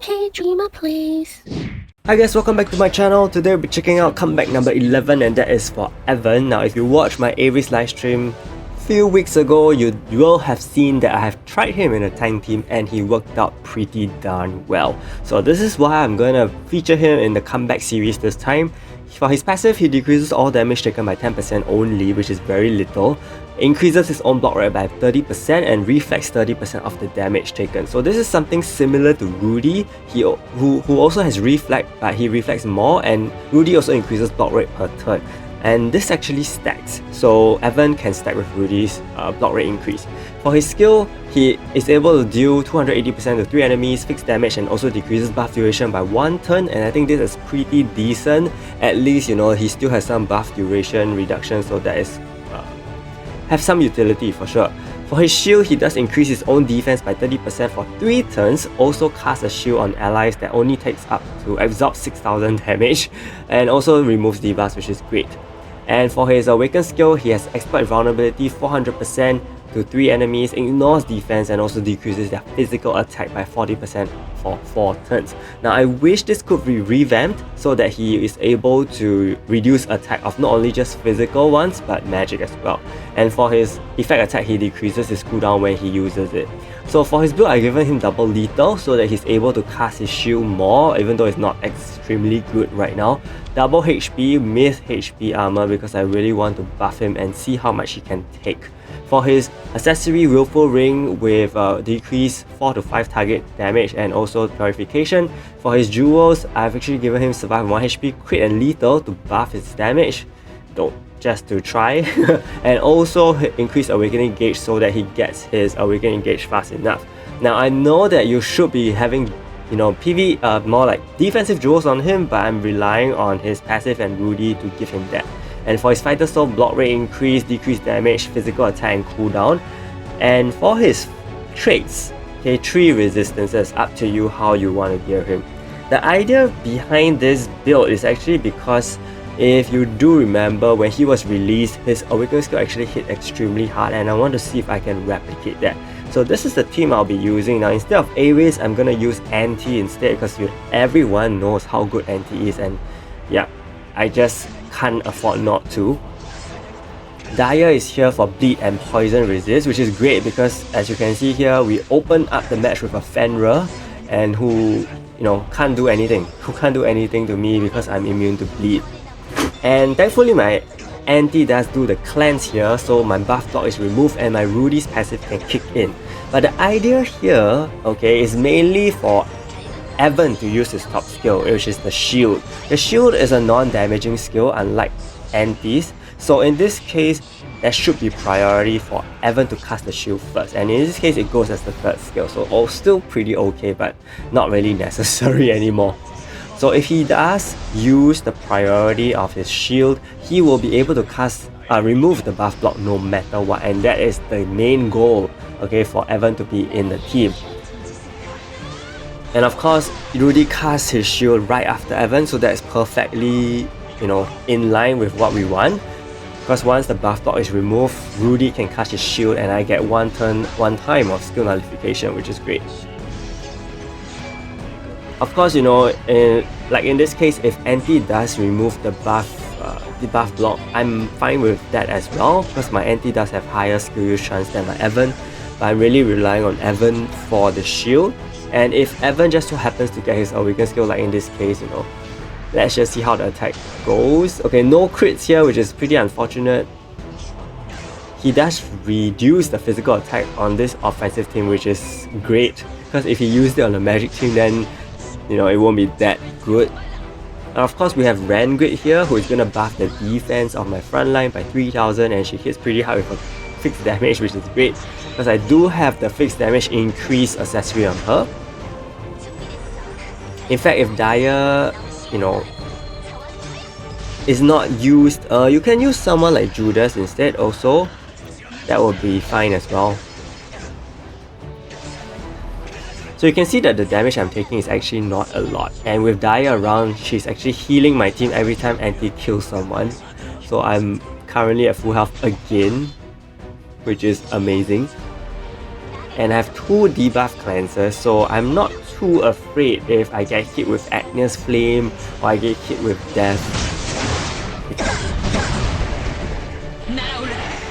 Okay, Dreamer, please. Hi guys, welcome back to my channel. Today we'll be checking out comeback number 11, and that is for Evan. Now if you watched my Aries livestream a few weeks ago, you will have seen that I have tried him in a tank team and he worked out pretty darn well. So this is why I'm gonna feature him in the comeback series this time. For his passive, he decreases all damage taken by 10% only, which is very little, increases his own block rate by 30% and reflects 30% of the damage taken. So this is something similar to Rudy, who also has reflect, but he reflects more, and Rudy also increases block rate per turn. And this actually stacks, so Evan can stack with Rudy's block rate increase. For his skill, he is able to deal 280% to 3 enemies, fixed damage, and also decreases buff duration by 1 turn, and I think this is pretty decent. At least, you know, he still has some buff duration reduction, so that is have some utility for sure. For his shield, he does increase his own defense by 30% for 3 turns, also casts a shield on allies that only takes up to absorb 6000 damage, and also removes debuffs, which is great. And for his awakened skill, he has exploit vulnerability 400% to 3 enemies, ignores defense, and also decreases their physical attack by 40% for 4 turns. Now I wish this could be revamped so that he is able to reduce attack of not only just physical ones but magic as well. And for his effect attack, he decreases his cooldown when he uses it. So for his build, I've given him double lethal so that he's able to cast his shield more, even though it's not extremely good right now. Double HP, mid HP armor, because I really want to buff him and see how much he can take. For his accessory, Willful Ring with decrease 4 to 5 target damage and also purification. For his jewels, I've actually given him survive 1 HP, crit and lethal to buff his damage, though just to try. And also increase awakening gauge so that he gets his awakening gauge fast enough. Now I know that you should be having, you know, more like defensive jewels on him, but I'm relying on his passive and Rudy to give him that. And for his fighter soul, block rate increase, decreased damage, physical attack and cooldown. And for his traits, okay, 3 resistances, up to you how you want to gear him. The idea behind this build is actually because if you do remember, when he was released, his awakening skill actually hit extremely hard, and I want to see if I can replicate that. So this is the team I'll be using. Now instead of Aries, I'm gonna use Anti instead, because everyone knows how good Anti is, and yeah, I just can't afford not to. Daya is here for bleed and poison resist, which is great because as you can see here, we open up the match with a Fenrir, and who, you know, can't do anything to me because I'm immune to bleed. And thankfully my Anti does do the cleanse here, so my buff block is removed and my Rudy's passive can kick in. But the idea here, okay, is mainly for Evan to use his top skill, which is the shield. The shield is a non-damaging skill unlike Anti's, so in this case there should be priority for Evan to cast the shield first, and in this case it goes as the 3rd skill, so still pretty okay but not really necessary anymore. So if he does use the priority of his shield, he will be able to remove the buff block no matter what, and that is the main goal, okay, for Evan to be in the team. And of course, Rudy casts his shield right after Evan, so that's perfectly, you know, in line with what we want. Because once the buff block is removed, Rudy can cast his shield and I get 1 turn, 1 time of skill nullification, which is great. Of course, you know, like in this case, if Anti does remove the buff block, I'm fine with that as well, because my Anti does have higher skill use chance than my Evan, but I'm really relying on Evan for the shield. And if Evan just so happens to get his awakened skill, like in this case, you know, let's just see how the attack goes. Okay, no crits here, which is pretty unfortunate. He does reduce the physical attack on this offensive team, which is great, because if he used it on the magic team, then, you know, it won't be that good. And of course, we have Rangrid here, who is going to buff the defense of my front line by 3000, and she hits pretty hard with a fixed damage, which is great, because I do have the fixed damage increase accessory on her. In fact, if Daya, you know, is not used, you can use someone like Judas instead also. That would be fine as well. So you can see that the damage I'm taking is actually not a lot, and with Daya around, she's actually healing my team every time Anti kills someone. So I'm currently at full health again, which is amazing. and I have 2 debuff cleansers, so I'm not too afraid if I get hit with Agnes Flame or I get hit with Death.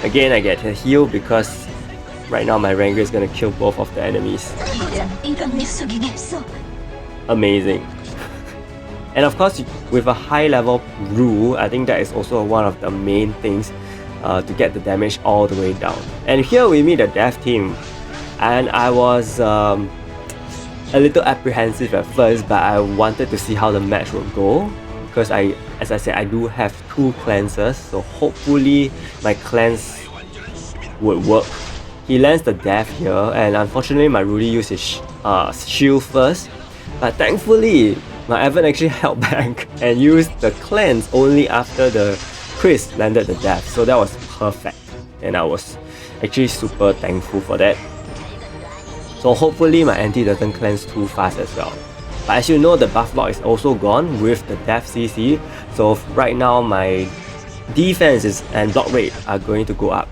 Again, I get a heal because right now my Ranger is gonna kill both of the enemies. Amazing. And of course, with a high level rule, I think that is also one of the main things to get the damage all the way down. And here we meet the Death team, and I was a little apprehensive at first, but I wanted to see how the match would go because as I said, I do have 2 cleansers, so hopefully my cleanse would work. He lands the Death here, and unfortunately my Rudy used his shield first, but thankfully my Evan actually held back and used the cleanse only after the Chris landed the Death, so that was perfect, and I was actually super thankful for that. So hopefully my anti doesn't cleanse too fast as well. But as you know, the buff block is also gone with the Death CC, so right now my defense and block rate are going to go up.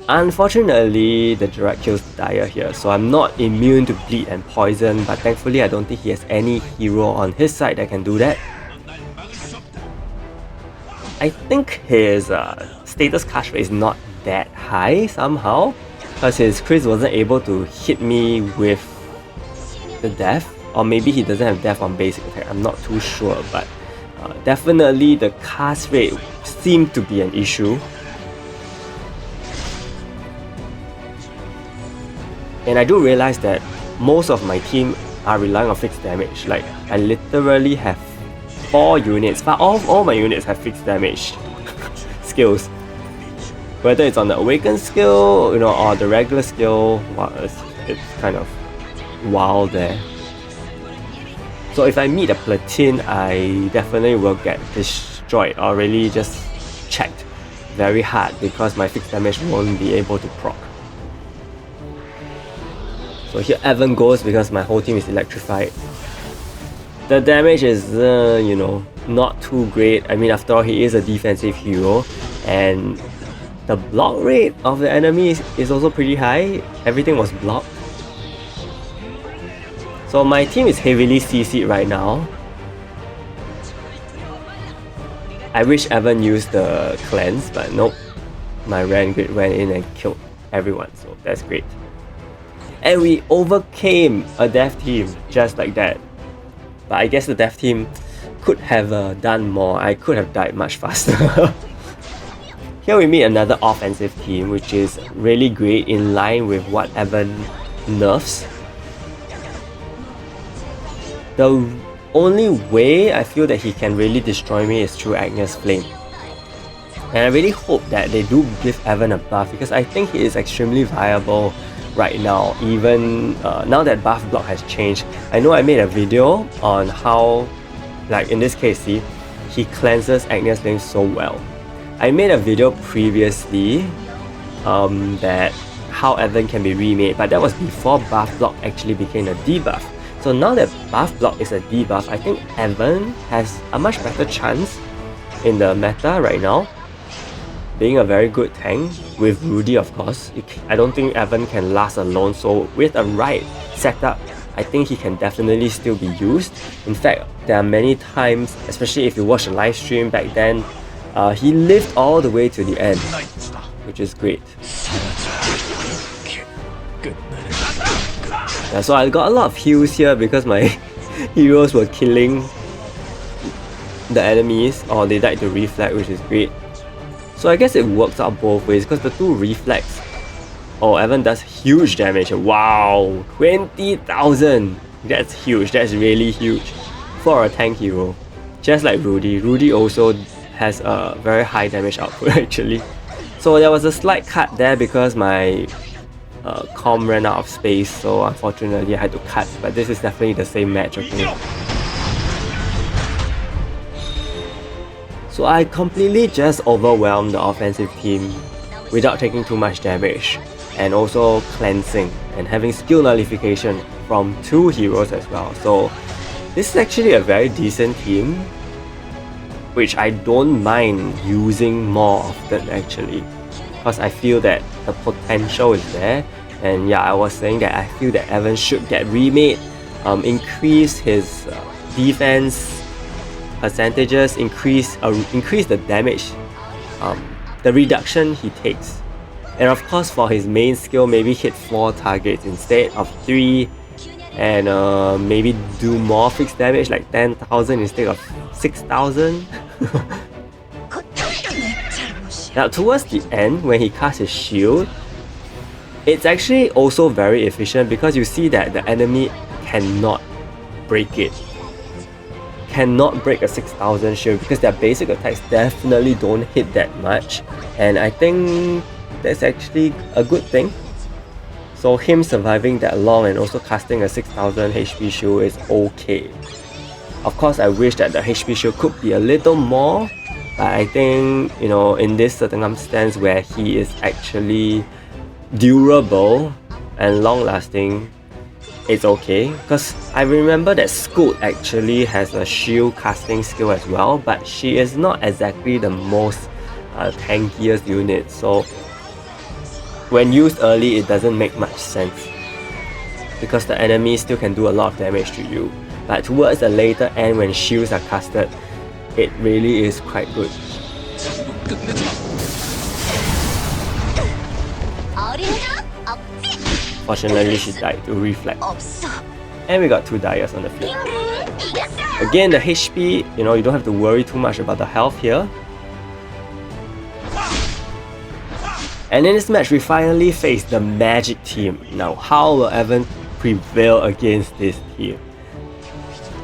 Unfortunately, the direct kills Dire here, so I'm not immune to bleed and poison, but thankfully I don't think he has any hero on his side that can do that. I think his status cast rate is not that high somehow, because his Chris wasn't able to hit me with the Death, or maybe he doesn't have Death on basic attack, I'm not too sure, but definitely the cast rate seemed to be an issue. And I do realize that most of my team are relying on fixed damage. Like, I literally have 4 units, but all my units have fixed damage skills. Whether it's on the Awaken skill, you know, or the regular skill, wow, it's kind of wild there. So if I meet a platoon, I definitely will get destroyed or really just checked very hard because my fixed damage won't be able to proc. So here Evan goes because my whole team is electrified. The damage is, you know, not too great. I mean, after all, he is a defensive hero, and the block rate of the enemies is also pretty high. Everything was blocked. So my team is heavily CC'd right now. I wish Evan used the cleanse, but nope. My Grid went in and killed everyone, so that's great. And we overcame a Death team just like that. But I guess the Death team could have done more. I could have died much faster. Here we meet another offensive team, which is really great, in line with what Evan nerfs. The only way I feel that he can really destroy me is through Agnes Flame. And I really hope that they do give Evan a buff, because I think he is extremely viable right now, even now that buff block has changed. I know I made a video on how, like in this case, see, he cleanses Agnes Flame so well. I made a video previously that how Evan can be remade, but that was before buff block actually became a debuff. So now that buff block is a debuff, I think Evan has a much better chance in the meta right now, being a very good tank with Rudy, of course. I don't think Evan can last alone, so with a right setup, I think he can definitely still be used. In fact, there are many times, especially if you watch the live stream back then, he lived all the way to the end, which is great. Yeah, so I got a lot of heals here because my heroes were killing the enemies, or they died to reflect, which is great. So I guess it works out both ways, because the 2 reflex. Oh, Evan does huge damage. Wow, 20,000. That's huge. That's really huge for a tank hero. Just like Rudy. Rudy also has a very high damage output actually. So there was a slight cut there because my comm ran out of space. So unfortunately I had to cut. But this is definitely the same match, okay? So I completely just overwhelmed the offensive team without taking too much damage, and also cleansing and having skill nullification from 2 heroes as well. So this is actually a very decent team, which I don't mind using more often actually. because I feel that the potential is there. And yeah, I was saying that I feel that Evan should get remade, increase his defense percentages, increase the damage, the reduction he takes. And of course for his main skill, maybe hit 4 targets instead of 3, and maybe do more fixed damage like 10,000 instead of 6,000. Now towards the end, when he casts his shield, it's actually also very efficient because you see that the enemy cannot break it. Cannot break a 6,000 shield because their basic attacks definitely don't hit that much, and I think that's actually a good thing. So him surviving that long and also casting a 6,000 HP shield is okay. Of course, I wish that the HP shield could be a little more, but I think, you know, in this circumstance where he is actually durable and long lasting, it's okay. Because I remember that Scoot actually has a shield casting skill as well, but she is not exactly the most tankiest unit, so when used early it doesn't make much sense because the enemy still can do a lot of damage to you, but towards the later end when shields are casted, it really is quite good. Fortunately she died to reflect, and we got 2 Dyers on the field. Again, the HP, you know, you don't have to worry too much about the health here. And in this match, we finally face the Magic team. Now, how will Evan prevail against this team?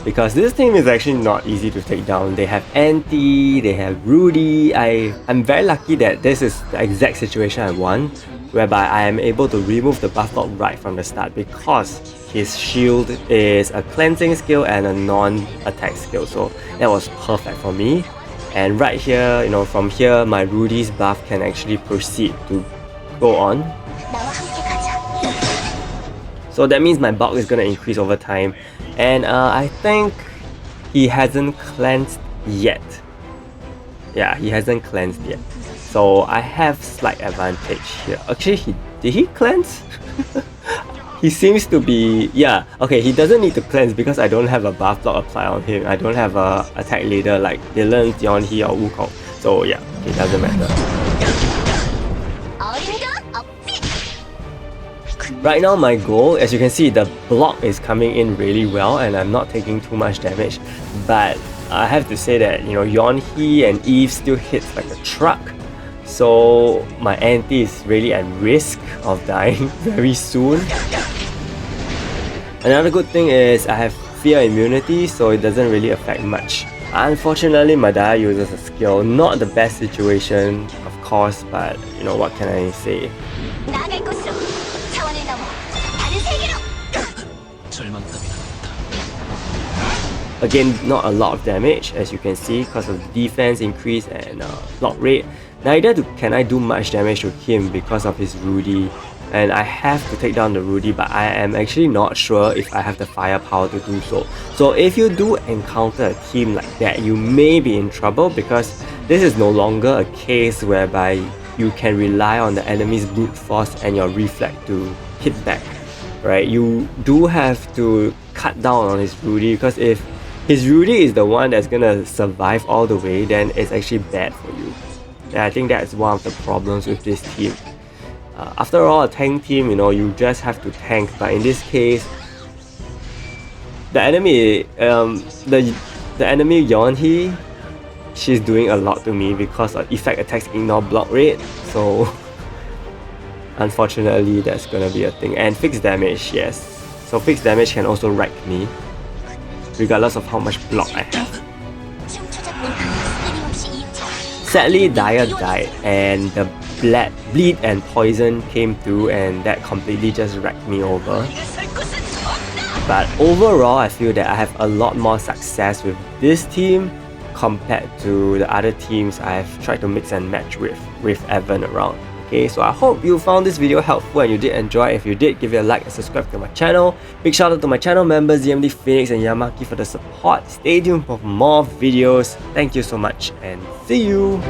Because this team is actually not easy to take down. They have Anti, they have Rudy. I'm very lucky that this is the exact situation I want, whereby I am able to remove the buff block right from the start because his shield is a cleansing skill and a non-attack skill. So that was perfect for me. And right here, you know, from here, my Rudy's buff can actually proceed to go on. So that means my bulk is going to increase over time. And I think he hasn't cleansed yet. Yeah, he hasn't cleansed yet. So I have slight advantage here. Actually, did he cleanse? He seems to be, yeah, okay, he doesn't need to cleanse because I don't have a buff block applied on him. I don't have a attack leader like Dylan, Yeonhee or Wukong. So yeah, it doesn't matter. Right now my goal, as you can see, the block is coming in really well and I'm not taking too much damage. But I have to say that, you know, Yeonhee and Eve still hits like a truck. So my Anti is really at risk of dying very soon. Another good thing is I have fear immunity, so it doesn't really affect much. Unfortunately, my Daya uses a skill. Not the best situation, of course, but you know, what can I say? Again, not a lot of damage, as you can see, because of the defense increase and block rate. Neither can I do much damage to him because of his Rudy, and I have to take down the Rudy, but I am actually not sure if I have the firepower to do so. So if you do encounter a team like that, you may be in trouble because this is no longer a case whereby you can rely on the enemy's brute force and your reflex to hit back, right? You do have to cut down on his Rudy because if his Rudy is the one that's gonna survive all the way, then it's actually bad for you. And I think that's one of the problems with this team. After all, a tank team, you know, you just have to tank, but in this case, the enemy, the enemy Yeonhee, she's doing a lot to me because of effect attacks ignore block rate, so unfortunately that's gonna be a thing. And fixed damage, yes. So fixed damage can also wreck me, regardless of how much block I have. Sadly, Daya died and the bleed and poison came through and that completely just wrecked me over. But overall, I feel that I have a lot more success with this team compared to the other teams I've tried to mix and match with Evan around. Okay, so I hope you found this video helpful and you did enjoy. If you did, give it a like and subscribe to my channel. Big shout out to my channel members ZMD Phoenix and Yamaki for the support. Stay tuned for more videos. Thank you so much and see you!